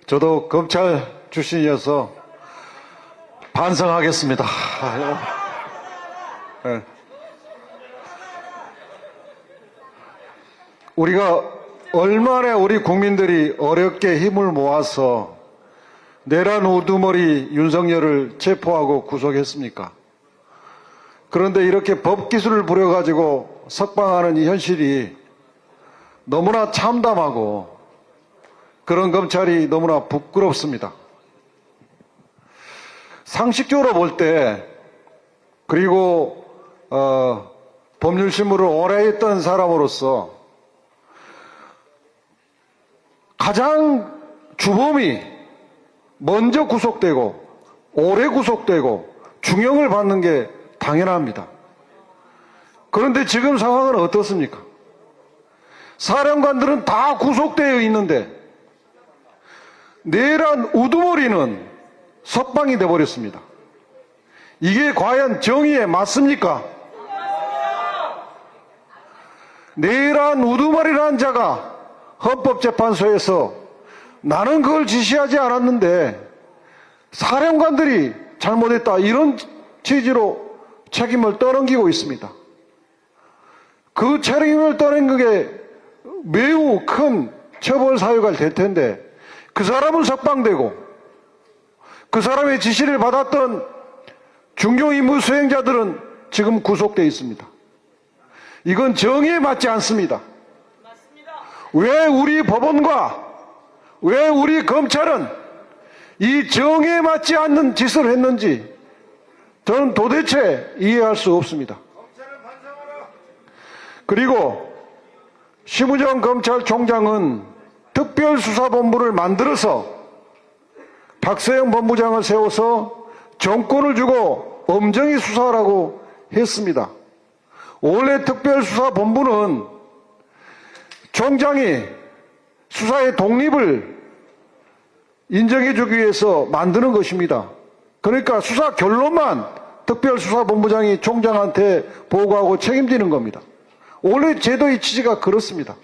저도 검찰 출신이어서 반성하겠습니다. 네. 우리가 얼마나 우리 국민들이 어렵게 힘을 모아서 내란 우두머리 윤석열을 체포하고 구속했습니까? 그런데 이렇게 법기술을 부려가지고 석방하는 이 현실이 너무나 참담하고 그런 검찰이 너무나 부끄럽습니다. 상식적으로 볼 때, 그리고 법률신문을 오래 했던 사람으로서 가장 주범이 먼저 구속되고 오래 구속되고 중형을 받는 게 당연합니다. 그런데 지금 상황은 어떻습니까? 사령관들은 다 구속되어 있는데 내란 우두머리는 석방이 돼버렸습니다. 이게 과연 정의에 맞습니까? 내란 우두머리라는 자가 헌법재판소에서 나는 그걸 지시하지 않았는데 사령관들이 잘못했다 이런 취지로 책임을 떠넘기고 있습니다. 그 책임을 떠넘긴 게 매우 큰 처벌 사유가 될 텐데 그 사람은 석방되고 그 사람의 지시를 받았던 중요 임무 수행자들은 지금 구속되어 있습니다. 이건 정의에 맞지 않습니다. 왜 우리 법원과 왜 우리 검찰은 이 정의에 맞지 않는 짓을 했는지 저는 도대체 이해할 수 없습니다. 그리고 심우정 검찰총장은 특별수사본부를 만들어서 박세영 본부장을 세워서 정권을 주고 엄정히 수사하라고 했습니다. 원래 특별수사본부는 총장이 수사의 독립을 인정해주기 위해서 만드는 것입니다. 그러니까 수사 결론만 특별수사본부장이 총장한테 보고하고 책임지는 겁니다. 원래 제도의 취지가 그렇습니다.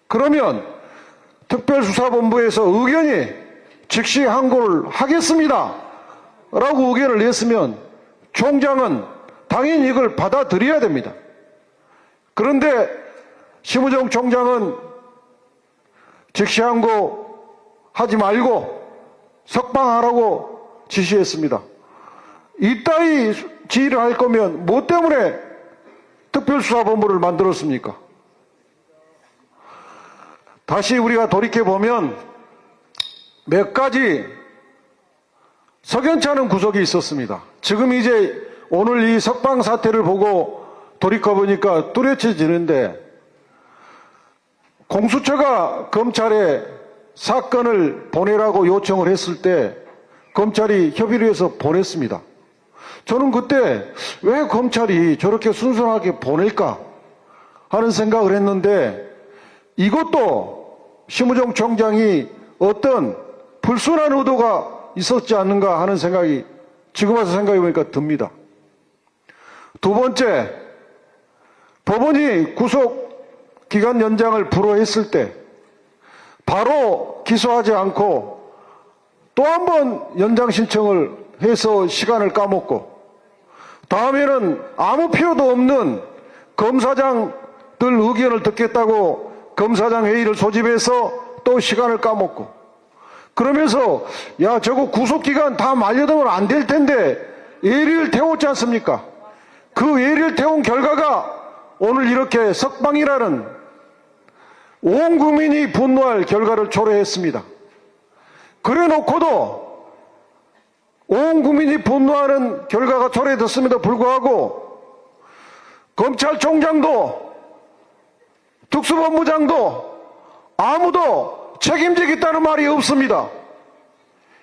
그러면 특별수사본부에서 의견이 즉시 항고를 하겠습니다 라고 의견을 냈으면 총장은 당연히 이걸 받아들여야 됩니다. 그런데 심우정 총장은 즉시 항고 하지 말고 석방하라고 지시했습니다. 이따위 지휘를 할 거면 뭐 때문에 특별수사본부를 만들었습니까? 다시 우리가 돌이켜보면 몇 가지 석연찮은 구석이 있었습니다. 지금 이제 오늘 이 석방 사태를 보고 돌이켜보니까 뚜렷해지는데 공수처가 검찰에 사건을 보내라고 요청을 했을 때 검찰이 협의를 해서 보냈습니다. 저는 그때 왜 검찰이 저렇게 순수하게 보낼까 하는 생각을 했는데 이것도 심우정 총장이 어떤 불순한 의도가 있었지 않는가 하는 생각이 지금 와서 생각해보니까 듭니다. 두 번째, 법원이 구속기간 연장을 불허했을 때 바로 기소하지 않고 또 한 번 연장 신청을 해서 시간을 까먹고 다음에는 아무 필요도 없는 검사장들 의견을 듣겠다고 검사장 회의를 소집해서 또 시간을 까먹고 그러면서 야 저거 구속기간 다 만료되면 안 될 텐데 예리를 태웠지 않습니까? 그 예리를 태운 결과가 오늘 이렇게 석방이라는 온 국민이 분노할 결과를 초래했습니다. 그래 놓고도 온 국민이 분노하는 결과가 초래됐음에도 불구하고 검찰총장도 특수본부장도 아무도 책임지겠다는 말이 없습니다.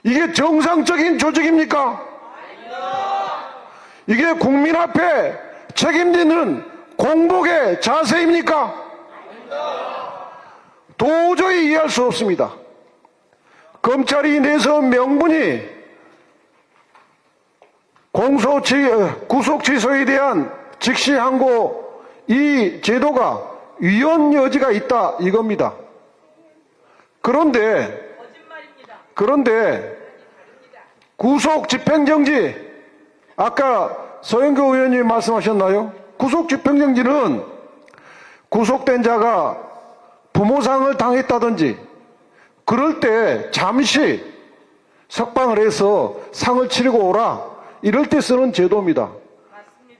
이게 정상적인 조직입니까? 이게 국민 앞에 책임지는 공복의 자세입니까? 도저히 이해할 수 없습니다. 검찰이 내세운 명분이 구속 취소에 대한 즉시 항고 이 제도가 위헌 여지가 있다 이겁니다. 그런데 그런데 구속 집행정지, 아까 서영교 의원님 말씀하셨나요? 구속 집행정지는 구속된 자가 부모상을 당했다든지 그럴 때 잠시 석방을 해서 상을 치르고 오라, 이럴 때 쓰는 제도입니다.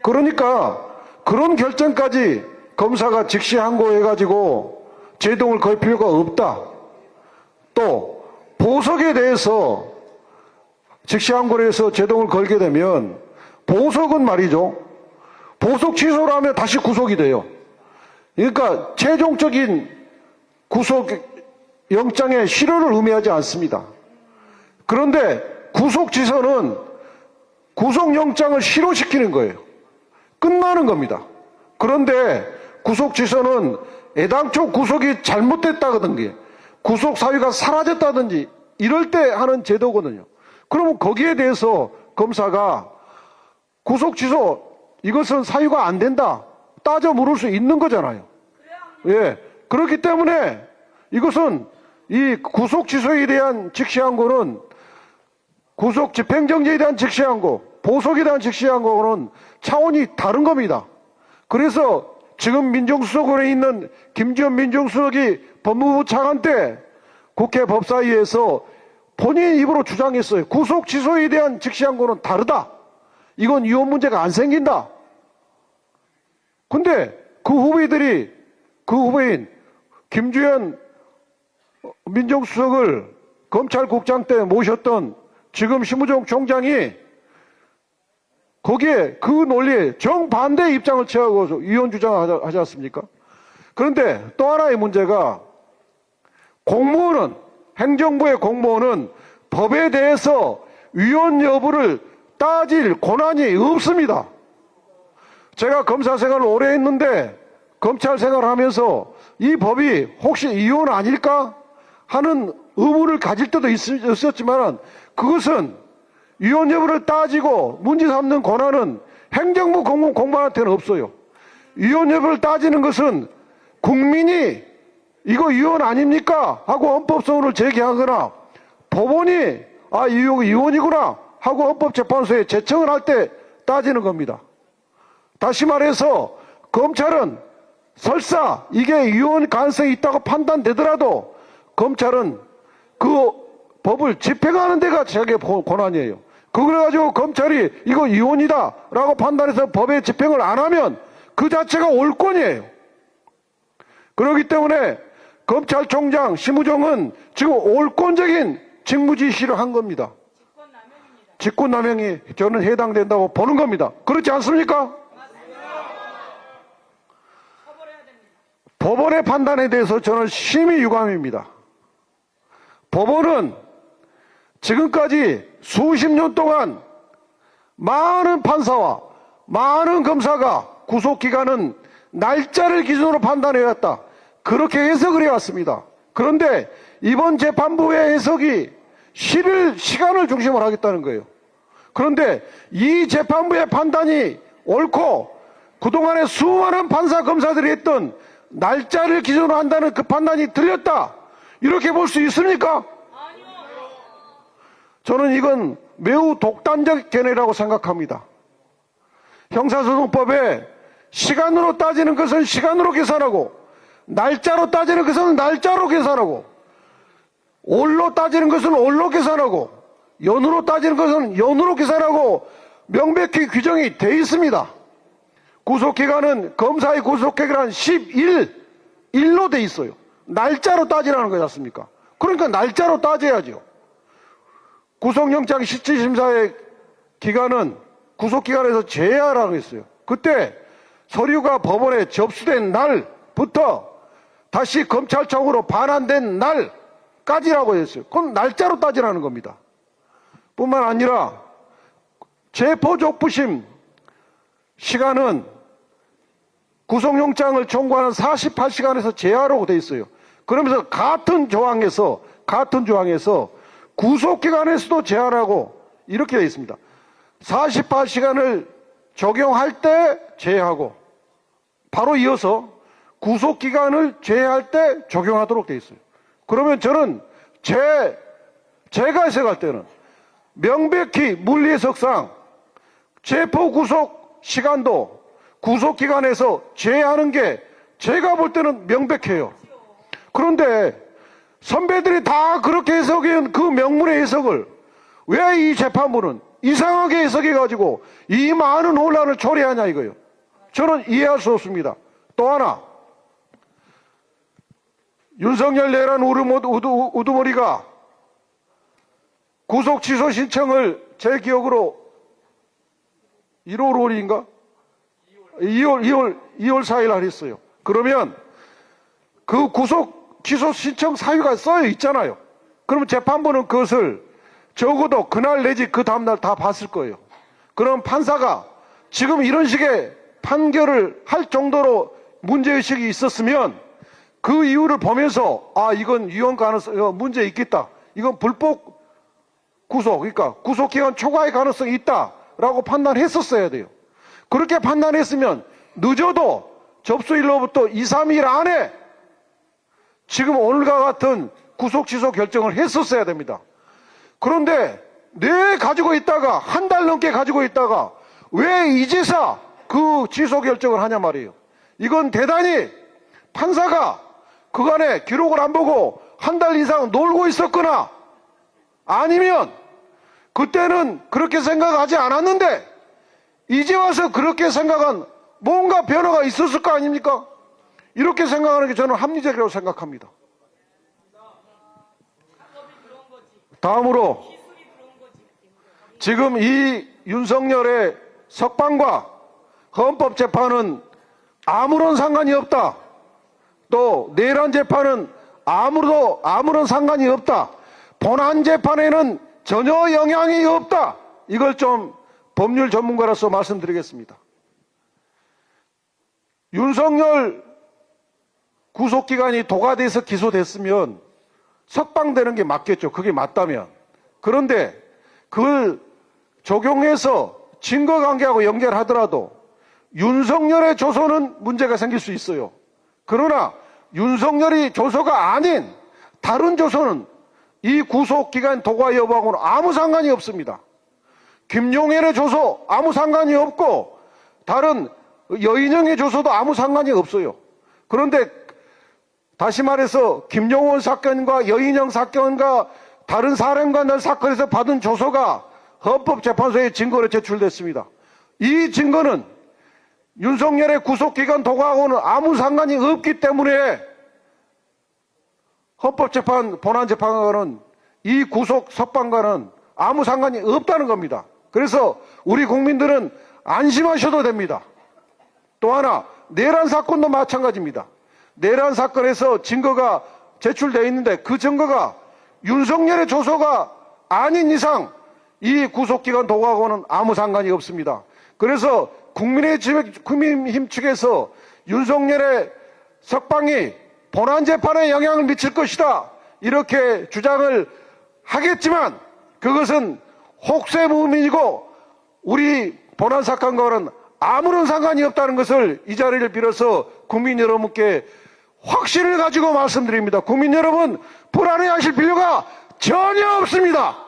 그러니까 그런 결정까지 검사가 즉시 항고해가지고 제동을 걸 필요가 없다. 또 보석에 대해서 즉시 항고를 해서 제동을 걸게 되면 보석은 말이죠, 보석 취소를 하면 다시 구속이 돼요. 그러니까 최종적인 구속 영장의 실효를 의미하지 않습니다. 그런데 구속 취소는 구속 영장을 실효시키는 거예요. 끝나는 겁니다. 그런데 구속 취소는 애당초 구속이 잘못됐다든지 구속 사유가 사라졌다든지 이럴 때 하는 제도거든요. 그러면 거기에 대해서 검사가 구속 취소, 이것은 사유가 안 된다 따져 물을 수 있는 거잖아요. 예. 그렇기 때문에 이것은 이 구속 취소에 대한 즉시 항고는 구속 집행정지에 대한 즉시 항고, 보석에 대한 즉시 항고는 차원이 다른 겁니다. 그래서 지금 민정수석원에 있는 김지현 민정수석이 법무부 차관 때 국회 법사위에서 본인 입으로 주장했어요. 구속 취소에 대한 즉시 항고는 다르다. 이건 이혼 문제가 안 생긴다. 근데 그 후배인 김주현 민정수석을 검찰국장 때 모셨던 지금 심우정 총장이 거기에 그 논리에 정반대 입장을 취하고 이혼 주장을 하지 않습니까? 그런데 또 하나의 문제가 공무원은, 행정부의 공무원은 법에 대해서 위헌 여부를 따질 권한이 없습니다. 제가 검사 생활을 오래 했는데 검찰 생활을 하면서 이 법이 혹시 위헌 아닐까 하는 의문을 가질 때도 있었지만 그것은 위헌 여부를 따지고 문제 삼는 권한은 행정부 공무원한테는 없어요. 위헌 여부를 따지는 것은 국민이 이거 위헌 아닙니까 하고 헌법소원을 제기하거나 법원이 이거 위헌이구나 하고 헌법재판소에 제청을 할 때 따지는 겁니다. 다시 말해서 검찰은 설사 이게 위헌 가능성이 있다고 판단되더라도 검찰은 그 법을 집행하는 데가 자기의 권한이에요. 그래가지고 검찰이 이거 위헌이다 라고 판단해서 법의 집행을 안 하면 그 자체가 옳권이에요. 그렇기 때문에 검찰총장 심우정은 지금 옳권적인 직무지시를 한 겁니다. 직권남용이 저는 해당된다고 보는 겁니다. 그렇지 않습니까? 법원의 판단에 대해서 저는 심히 유감입니다. 법원은 지금까지 수십 년 동안 많은 판사와 많은 검사가 구속기간은 날짜를 기준으로 판단해왔다, 그렇게 해석을 해왔습니다. 그런데 이번 재판부의 해석이 실을 시간을 중심으로 하겠다는 거예요. 그런데 이 재판부의 판단이 옳고 그동안에 수많은 판사 검사들이 했던 날짜를 기준으로 한다는 그 판단이 틀렸다, 이렇게 볼 수 있습니까? 저는 이건 매우 독단적 견해라고 생각합니다. 형사소송법에 시간으로 따지는 것은 시간으로 계산하고 날짜로 따지는 것은 날짜로 계산하고 올로 따지는 것은 올로 계산하고 연으로 따지는 것은 연으로 계산하고 명백히 규정이 돼 있습니다. 구속기간은 검사의 구속기간은 11일로 돼 있어요. 날짜로 따지라는 거지 않습니까? 그러니까 날짜로 따져야죠. 구속영장 실질심사의 기간은 구속기간에서 제외하라고 했어요. 그때 서류가 법원에 접수된 날부터 다시 검찰청으로 반환된 날까지라고 했어요. 그건 날짜로 따지라는 겁니다. 뿐만 아니라 체포족부심 시간은 구속영장을 청구하는 48시간에서 제하라고 돼 있어요. 그러면서 같은 조항에서 구속기간에서도 제하라고 이렇게 돼 있습니다. 48시간을 적용할 때 제하고 바로 이어서 구속기간을 제외할 때 적용하도록 돼 있어요. 그러면 저는 제 제가 해석할 때는 명백히 물리해석상 체포 구속 시간도 구속기간에서 제외하는 게 제가 볼 때는 명백해요. 그런데 선배들이 다 그렇게 해석한 그 명문의 해석을 왜 이 재판부는 이상하게 해석해가지고 이 많은 혼란을 초래하냐 이거예요. 저는 이해할 수 없습니다. 또 하나, 윤석열 내란 우두머리가 구속 취소 신청을 제 기억으로 1월 5일인가? 2월 4일 날 했어요. 그러면 그 구속 취소 신청 사유가 써여 있잖아요. 그러면 재판부는 그것을 적어도 그날 내지 그 다음날 다 봤을 거예요. 그럼 판사가 지금 이런 식의 판결을 할 정도로 문제의식이 있었으면 그 이유를 보면서 아 이건 위헌 가능성 문제 있겠다. 이건 불법 구속 그러니까 구속기간 초과의 가능성이 있다라고 판단했었어야 돼요. 그렇게 판단했으면 늦어도 접수일로부터 2, 3일 안에 지금 오늘과 같은 구속 취소 결정을 했었어야 됩니다. 그런데 내 가지고 있다가 한 달 넘게 가지고 있다가 왜 이제서 그 취소 결정을 하냐 말이에요. 이건 대단히 판사가 그간에 기록을 안 보고 한 달 이상 놀고 있었거나 아니면 그때는 그렇게 생각하지 않았는데 이제 와서 그렇게 생각한 뭔가 변화가 있었을 거 아닙니까? 이렇게 생각하는 게 저는 합리적이라고 생각합니다. 다음으로 지금 이 윤석열의 석방과 헌법재판은 아무런 상관이 없다. 또 내란 재판은 아무런 상관이 없다. 본안 재판에는 전혀 영향이 없다. 이걸 좀 법률 전문가로서 말씀드리겠습니다. 윤석열 구속기간이 도과돼서 기소됐으면 석방되는 게 맞겠죠. 그게 맞다면. 그런데 그걸 적용해서 증거관계하고 연결하더라도 윤석열의 조서는 문제가 생길 수 있어요. 그러나 윤석열이 조서가 아닌 다른 조서는 이 구속기간 도과 여부하고는 아무 상관이 없습니다. 김용현의 조서 아무 상관이 없고 다른 여인영의 조서도 아무 상관이 없어요. 그런데 다시 말해서 김용원 사건과 여인영 사건과 다른 사람관들 사건에서 받은 조서가 헌법재판소에 증거로 제출됐습니다. 이 증거는 윤석열의 구속기간 도과하고는 아무 상관이 없기 때문에 헌법재판 본안재판관은 이 구속 석방과는 아무 상관이 없다는 겁니다. 그래서 우리 국민들은 안심하셔도 됩니다. 또 하나 내란 사건도 마찬가지입니다. 내란 사건에서 증거가 제출되어 있는데 그 증거가 윤석열의 조서가 아닌 이상 이 구속기간 도과하고는 아무 상관이 없습니다. 그래서 국민의힘 측에서 윤석열의 석방이 본안재판에 영향을 미칠 것이다 이렇게 주장을 하겠지만 그것은 혹세무민이고 우리 본안사건과는 아무런 상관이 없다는 것을 이 자리를 빌어서 국민 여러분께 확신을 가지고 말씀드립니다. 국민 여러분 불안해하실 필요가 전혀 없습니다.